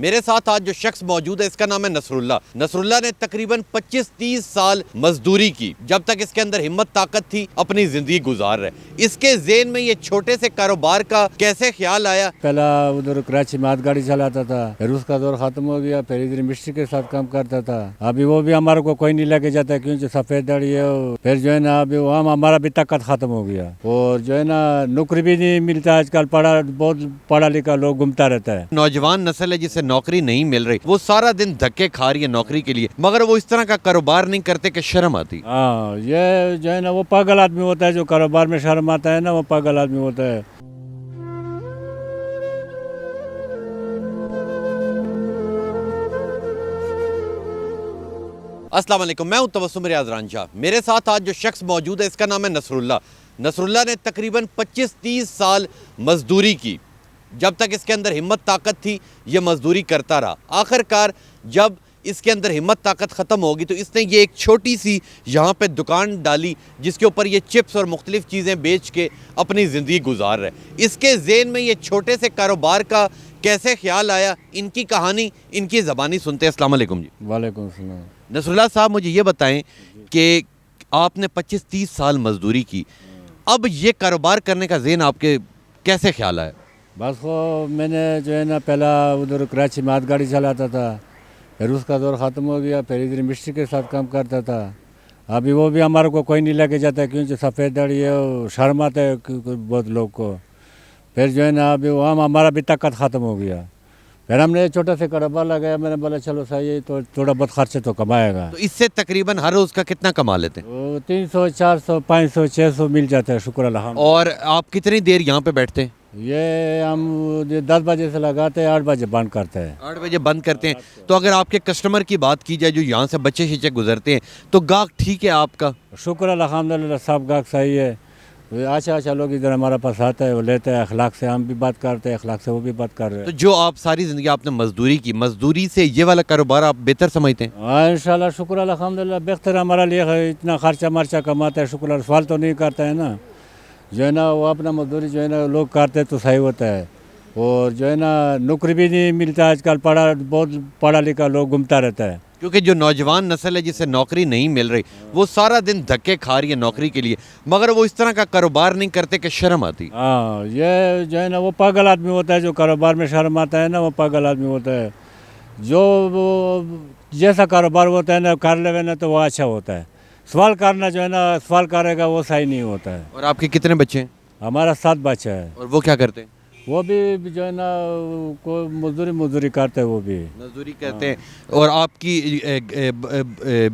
میرے ساتھ آج جو شخص موجود ہے اس کا نام ہے نصر اللہ۔ نصر اللہ نے تقریباً 25-30 سال مزدوری کی، جب تک اس کے اندر ہمت طاقت تھی اپنی زندگی گزار رہے۔ اس کے ذہن میں یہ چھوٹے سے کاروبار کا کیسے خیال آیا؟ پہلا ادھر کراچی میں ہاتھ گاڑی چلاتا تھا، پھر اس کا دور ختم ہو گیا، پھر ادھر مستری کے ساتھ کام کرتا تھا۔ ابھی وہ بھی ہمارے کو کوئی نہیں لے کے جاتا کیونکہ سفید داڑھی ہے۔ پھر جو ہے نا ابھی ہمارا بھی طاقت ختم ہو گیا، اور جو ہے نا نوکری بھی نہیں ملتا آج کل، بہت پڑھا لکھا لوگ گھومتا رہتا ہے۔ نوجوان نسل ہے جسے نوکری نہیں مل رہی، وہ سارا دن دھکے کھا رہی ہے نوکری کے لیے، مگر وہ اس طرح کا کاروبار نہیں کرتے کہ شرم آتی۔ ہاں، یہ جو ہے نا وہ پاگل آدمی ہوتا ہے جو کاروبار میں شرم آتا ہے نا، وہ پاگل آدمی ہوتا ہے۔ السلام علیکم، میں ہوں تبسم ریاض رانجھا۔ میرے ساتھ آج جو شخص موجود ہے اس کا نام ہے نصر اللہ۔ نصر اللہ نے تقریباً 25-30 سال مزدوری کی، جب تک اس کے اندر ہمت طاقت تھی یہ مزدوری کرتا رہا۔ آخر کار جب اس کے اندر ہمت طاقت ختم ہوگی تو اس نے یہ ایک چھوٹی سی یہاں پہ دکان ڈالی جس کے اوپر یہ چپس اور مختلف چیزیں بیچ کے اپنی زندگی گزار رہے۔ اس کے ذہن میں یہ چھوٹے سے کاروبار کا کیسے خیال آیا، ان کی کہانی ان کی زبانی سنتے ہیں۔ السلام علیکم جی۔ وعلیکم السلام۔ نصر اللہ صاحب، مجھے یہ بتائیں کہ آپ نے 25-30 سال مزدوری کی، اب یہ کاروبار کرنے کا ذہن آپ کے کیسے خیال آیا؟ بس وہ میں نے جو ہے نا پہلا ادھر کراچی میں ہاتھ گاڑی چلاتا تھا، پھر اس کا دور ختم ہو گیا، پھر ادھر مستری کے ساتھ کام کرتا تھا۔ ابھی وہ بھی ہمارے کو کوئی نہیں لے کے جاتا کیونکہ سفید داڑھی ہے، شرم آتا ہے بہت لوگ کو۔ پھر جو ہے نا ابھی ہمارا بھی طاقت ختم ہو گیا، پھر ہم نے چھوٹا سے کاروبار لگایا۔ میں نے بولا چلو صحیح ہے، تو تھوڑا بہت خرچے تو کمائے گا۔ تو اس سے تقریباً ہر روز کا کتنا کما لیتے ہیں؟ وہ 300 400 500 600 مل جاتا ہے، شکر الحمد۔ اور آپ کتنی دیر یہاں پہ بیٹھتے ہیں؟ یہ ہم 10 بجے سے لگاتے ہیں، 8 بجے بند کرتے ہیں۔ 8 بجے بند کرتے ہیں۔ تو اگر آپ کے کسٹمر کی بات کی جائے جو یہاں سے بچے شچے گزرتے ہیں تو گاہک ٹھیک ہے آپ کا؟ شکر الحمدللہ، سب گاہک صحیح ہے۔ اچھا لوگ ادھر ہمارے پاس آتا ہے، وہ لیتے ہیں، اخلاق سے ہم بھی بات کرتے ہیں، اخلاق سے وہ بھی بات کر رہے ہیں۔ تو جو آپ ساری زندگی آپ نے مزدوری کی، مزدوری سے یہ والا کاروبار آپ بہتر سمجھتے ہیں؟ ہاں انشاءاللہ شکر الحمدللہ بہتر ہمارا لیے ہے، اتنا خرچہ مرچہ کماتا ہے، شکر اللہ، سوال تو نہیں کرتا ہے نا۔ جو ہے نا وہ اپنا مزدوری جو ہے نا لوگ کرتے تو صحیح ہوتا ہے، اور جو ہے نا نوکری بھی نہیں ملتا آج کل، بہت پڑھا لکھا لوگ گھومتا رہتا ہے۔ کیونکہ جو نوجوان نسل ہے جسے نوکری نہیں مل رہی، وہ سارا دن دھکے کھا رہی ہے نوکری کے لیے، مگر وہ اس طرح کا کاروبار نہیں کرتے کہ شرم آتی۔ ہاں، یہ جو ہے نا وہ پاگل آدمی ہوتا ہے جو کاروبار میں شرم آتا ہے نا، وہ پاگل آدمی ہوتا ہے۔ جو وہ جیسا کاروبار ہوتا ہے نا کر لے نا تو وہ اچھا ہوتا ہے، سوال کرنا جو ہے نا سوال کرے گا وہ صحیح نہیں ہوتا ہے۔ اور آپ کے کتنے بچے ہیں؟ ہمارا 7 بچہ ہے، اور وہ کیا کرتے ہیں؟ وہ بھی جو ہے نا کوئی مزدوری کرتے ہیں، وہ بھی مزدوری کرتے ہیں۔ اور آپ کی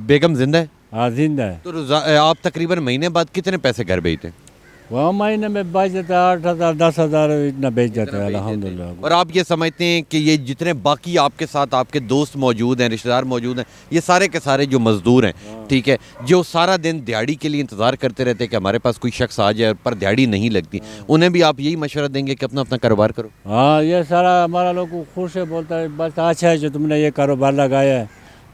بیگم زندہ ہے؟ ہاں زندہ ہے۔ تو آپ تقریباً مہینے بعد کتنے پیسے گھر بھیجتے ہیں؟ وہ مہینے میں بیچ دیتے ہیں 8,000 10,000 اتنا بیچ جاتا ہے الحمدللہ۔ اور آپ یہ سمجھتے ہیں کہ یہ جتنے باقی آپ کے ساتھ آپ کے دوست موجود ہیں، رشتہ دار موجود ہیں، یہ سارے کے سارے جو مزدور ہیں، ٹھیک ہے، جو سارا دن دیہڑی کے لیے انتظار کرتے رہتے ہیں کہ ہمارے پاس کوئی شخص آ جائے پر دیہڑی نہیں لگتی، انہیں بھی آپ یہی مشورہ دیں گے کہ اپنا اپنا کاروبار کرو؟ ہاں، یہ سارا ہمارا لوگ خوش ہے، بولتا ہے بس اچھا ہے جو تم نے یہ کاروبار لگایا ہے،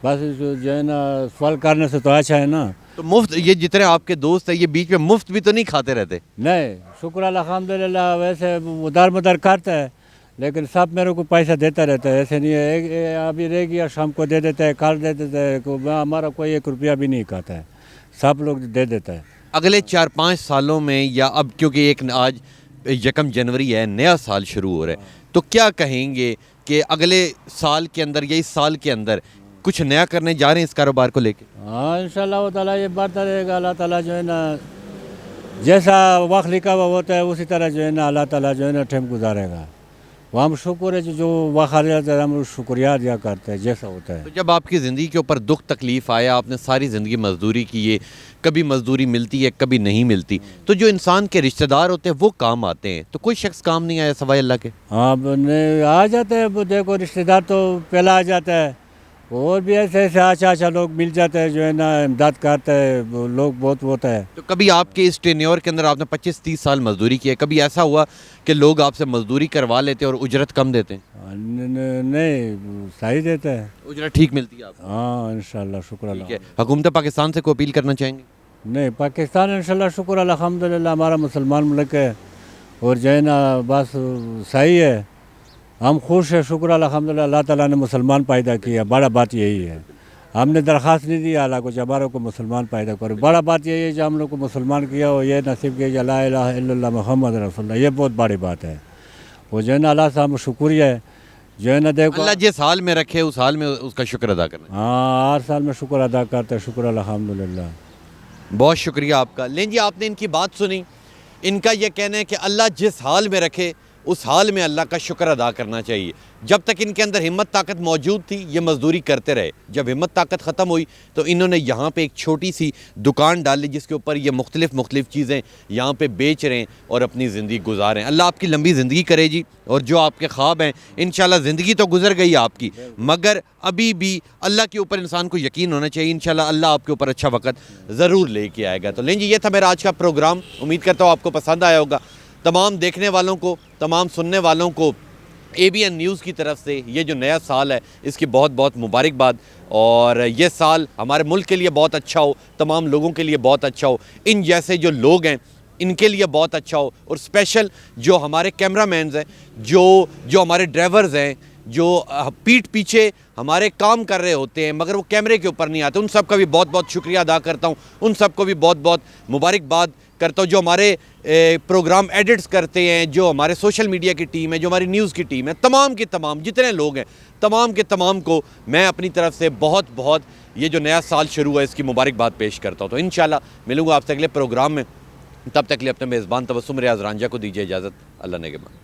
بس جو ہے نا سوال کرنے سے تو اچھا ہے نا۔ تو مفت یہ جتنے آپ کے دوست ہیں یہ بیچ میں مفت بھی تو نہیں کھاتے رہتے؟ نہیں، شکر الحمدللہ، ویسے ادھر مدھر کرتا ہے لیکن سب میرے کو پیسہ دیتا رہتا ہے، ایسے نہیں ہے ابھی رہ گیا شام کو دے دیتا ہے، کل دے دیتا ہے، ہمارا کوئی 1 روپیہ بھی نہیں کھاتا ہے، سب لوگ دے دیتا ہے۔ اگلے 4-5 سالوں میں، یا اب کیونکہ ایک آج 1 جنوری ہے، نیا سال شروع ہو رہا ہے، تو کیا کہیں گے کہ اگلے سال کے اندر یا اس سال کے اندر کچھ نیا کرنے جا رہے ہیں اس کاروبار کو لے کے؟ ہاں انشاءاللہ تعالیٰ یہ بڑھتا رہے گا، اللہ تعالیٰ جو ہے نا جیسا وقت لکھا ہوا ہوتا ہے اسی طرح جو ہے نا اللہ تعالیٰ جو ہے نا ٹائم گزارے گا۔ وہ ہم شکر ہے جو وقت آ جاتا ہے ہم شکریہ ادا کرتے ہیں جیسا ہوتا ہے۔ تو جب آپ کی زندگی کے اوپر دکھ تکلیف آیا، آپ نے ساری زندگی مزدوری کی ہے، کبھی مزدوری ملتی ہے کبھی نہیں ملتی، تو جو انسان کے رشتہ دار ہوتے ہیں وہ کام آتے ہیں، تو کوئی شخص کام نہیں آیا سوائے اللہ کے؟ ہاں آ جاتے ہیں، دیکھو رشتہ دار تو پہلا آ جاتا ہے، اور بھی ایسے اچھا لوگ مل جاتے ہیں جو ہے نا امداد کرتے ہیں، لوگ بہت ہوتا ہے۔ تو کبھی آپ کے اس ٹینیور کے اندر آپ نے 25-30 سال مزدوری کی ہے، کبھی ایسا ہوا کہ لوگ آپ سے مزدوری کروا لیتے اور اجرت کم دیتے ہیں؟ نہیں، صحیح دیتا ہے، اجرت ٹھیک ملتی ہے آپ کو؟ ہاں انشاءاللہ شکر ٹھیک اللہ۔ ہے، حکومت پاکستان سے کوئی اپیل کرنا چاہیں گے؟ نہیں، پاکستان انشاءاللہ شکر الحمدللہ ہمارا مسلمان ملک ہے، اور جو ہے نا بس صحیح ہے، ہم خوش ہیں، شکر الحمدللہ اللہ تعالیٰ نے مسلمان پیدا کیا، بڑا بات یہی ہے. ہم نے درخواست نہیں دی اللہ کو جو ہمارے کو مسلمان پیدا کرے. بڑا بات یہی ہے جو ہم لوگ کو مسلمان کیا اور یہ نصیب کیا کہ لا الہ الا اللہ محمد رسول اللہ. یہ بہت بڑی بات ہے. وہ جو ہے نا اللہ سے ہم شکریہ ہے جو ہے نا دیکھو. اللہ جس حال میں رکھے اس حال میں اس کا شکر ادا کرنا. ہاں ہر سال میں شکر ادا کرتے ہیں. شکر الحمدللہ. بہت شکریہ آپ کا. لیں جی آپ نے ان کی بات سنی. ان کا یہ کہنا ہے کہ اللہ جس حال میں رکھے اس حال میں اللہ کا شکر ادا کرنا چاہیے. جب تک ان کے اندر ہمت طاقت موجود تھی یہ مزدوری کرتے رہے. جب ہمت طاقت ختم ہوئی تو انہوں نے یہاں پہ ایک چھوٹی سی دکان ڈالی جس کے اوپر یہ مختلف چیزیں یہاں پہ بیچ رہے ہیں اور اپنی زندگی گزاریں. اللہ آپ کی لمبی زندگی کرے جی. اور جو آپ کے خواب ہیں انشاءاللہ زندگی تو گزر گئی آپ کی مگر ابھی بھی اللہ کے اوپر انسان کو یقین ہونا چاہیے. انشاءاللہ اللہ آپ کے اوپر اچھا وقت ضرور لے کے آئے گا. تو لیں جی یہ تھا میرا آج کا پروگرام. امید کرتا ہوں آپ کو پسند آیا ہوگا. تمام دیکھنے والوں کو تمام سننے والوں کو ABN نیوز کی طرف سے یہ جو نیا سال ہے اس کی بہت بہت مبارکباد. اور یہ سال ہمارے ملک کے لیے بہت اچھا ہو, تمام لوگوں کے لیے بہت اچھا ہو, ان جیسے جو لوگ ہیں ان کے لیے بہت اچھا ہو. اور اسپیشل جو ہمارے کیمرہ مینز ہیں, جو ہمارے ڈرائیورز ہیں, جو پیٹھ پیچھے ہمارے کام کر رہے ہوتے ہیں مگر وہ کیمرے کے اوپر نہیں آتے, ان سب کا بھی بہت بہت شکریہ ادا کرتا ہوں. ان سب کو بھی بہت بہت مبارکباد کرتا ہوں. جو ہمارے پروگرام ایڈٹس کرتے ہیں, جو ہمارے سوشل میڈیا کی ٹیم ہے, جو ہماری نیوز کی ٹیم ہے, تمام کے تمام جتنے لوگ ہیں تمام کے تمام کو میں اپنی طرف سے بہت بہت یہ جو نیا سال شروع ہے اس کی مبارکباد پیش کرتا ہوں. تو انشاءاللہ ملوں گا آپ سے اگلے پروگرام میں. تب تک لیے اپنے میزبان تبسم ریاض رانجھا کو دیجیے اجازت. اللہ نگہبان.